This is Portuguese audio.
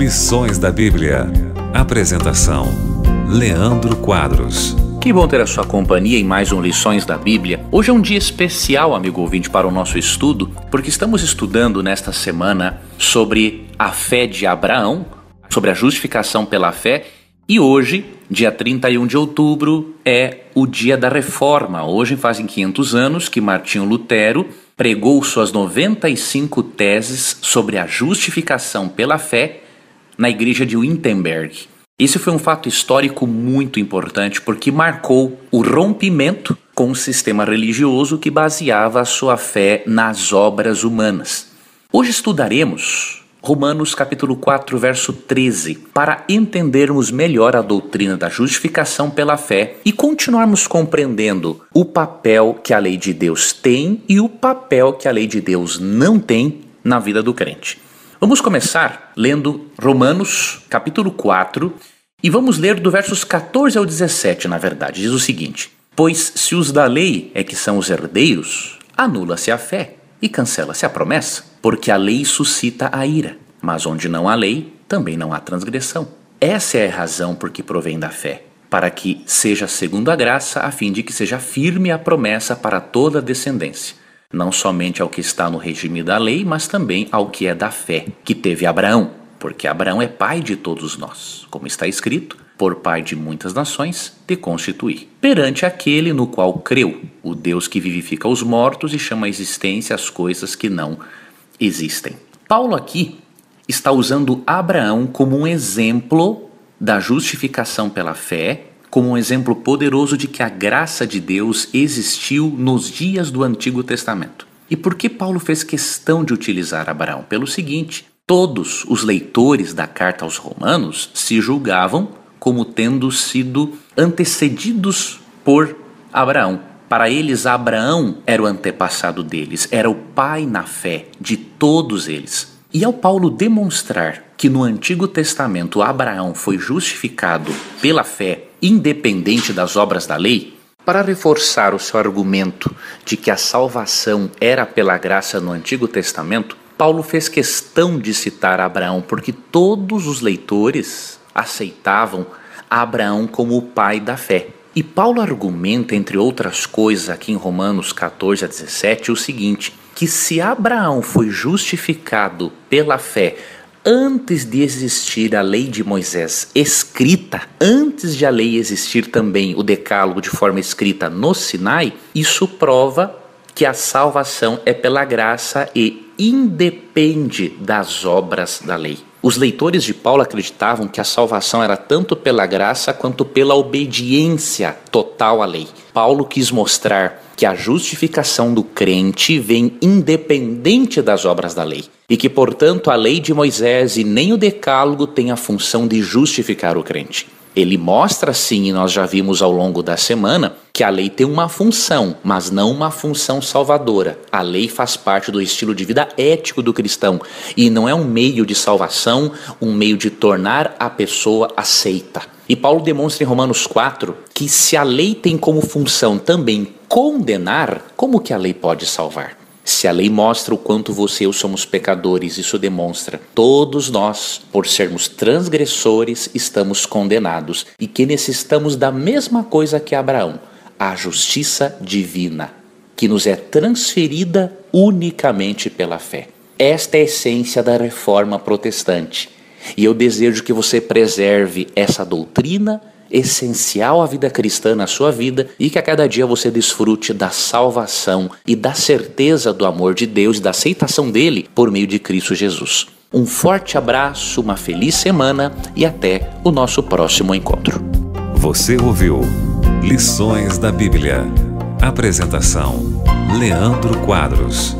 Lições da Bíblia. Apresentação: Leandro Quadros. Que bom ter a sua companhia em mais um Lições da Bíblia. Hoje é um dia especial, amigo ouvinte, para o nosso estudo, porque estamos estudando nesta semana sobre a fé de Abraão, sobre a justificação pela fé, e hoje, dia 31 de outubro, é o dia da Reforma. Hoje fazem 500 anos que Martinho Lutero pregou suas 95 teses sobre a justificação pela fé na igreja de Wittenberg. Esse foi um fato histórico muito importante porque marcou o rompimento com o sistema religioso que baseava a sua fé nas obras humanas. Hoje estudaremos Romanos capítulo 4, verso 13, para entendermos melhor a doutrina da justificação pela fé e continuarmos compreendendo o papel que a lei de Deus tem e o papel que a lei de Deus não tem na vida do crente. Vamos começar lendo Romanos capítulo 4 e vamos ler do versos 14 ao 17, na verdade. Diz o seguinte: pois se os da lei é que são os herdeiros, anula-se a fé e cancela-se a promessa, porque a lei suscita a ira, mas onde não há lei, também não há transgressão. Essa é a razão por que provém da fé, para que seja segundo a graça, a fim de que seja firme a promessa para toda a descendência, não somente ao que está no regime da lei, mas também ao que é da fé, que teve Abraão, porque Abraão é pai de todos nós, como está escrito: por pai de muitas nações te constituí, perante aquele no qual creu, o Deus que vivifica os mortos e chama à existência as coisas que não existem. Paulo aqui está usando Abraão como um exemplo da justificação pela fé, como um exemplo poderoso de que a graça de Deus existiu nos dias do Antigo Testamento. E por que Paulo fez questão de utilizar Abraão? Pelo seguinte: todos os leitores da carta aos Romanos se julgavam como tendo sido antecedidos por Abraão. Para eles, Abraão era o antepassado deles, era o pai na fé de todos eles. E ao Paulo demonstrar que no Antigo Testamento Abraão foi justificado pela fé, independente das obras da lei, para reforçar o seu argumento de que a salvação era pela graça no Antigo Testamento, Paulo fez questão de citar Abraão, porque todos os leitores aceitavam Abraão como o pai da fé. E Paulo argumenta, entre outras coisas, aqui em Romanos 14 a 17, o seguinte: que se Abraão foi justificado pela fé antes de existir a lei de Moisés escrita, antes de a lei existir também o decálogo de forma escrita no Sinai, isso prova que a salvação é pela graça e independe das obras da lei. Os leitores de Paulo acreditavam que a salvação era tanto pela graça quanto pela obediência total à lei. Paulo quis mostrar que a justificação do crente vem independente das obras da lei e que, portanto, a lei de Moisés e nem o decálogo tem a função de justificar o crente. Ele mostra sim, e nós já vimos ao longo da semana, que a lei tem uma função, mas não uma função salvadora. A lei faz parte do estilo de vida ético do cristão e não é um meio de salvação, um meio de tornar a pessoa aceita. E Paulo demonstra em Romanos 4 que se a lei tem como função também condenar, como que a lei pode salvar? Se a lei mostra o quanto você e eu somos pecadores, isso demonstra todos nós, por sermos transgressores, estamos condenados e que necessitamos da mesma coisa que Abraão, a justiça divina, que nos é transferida unicamente pela fé. Esta é a essência da reforma protestante. E eu desejo que você preserve essa doutrina essencial à vida cristã na sua vida e que a cada dia você desfrute da salvação e da certeza do amor de Deus e da aceitação dele por meio de Cristo Jesus. Um forte abraço, uma feliz semana e até o nosso próximo encontro. Você ouviu Lições da Bíblia. Apresentação: Leandro Quadros.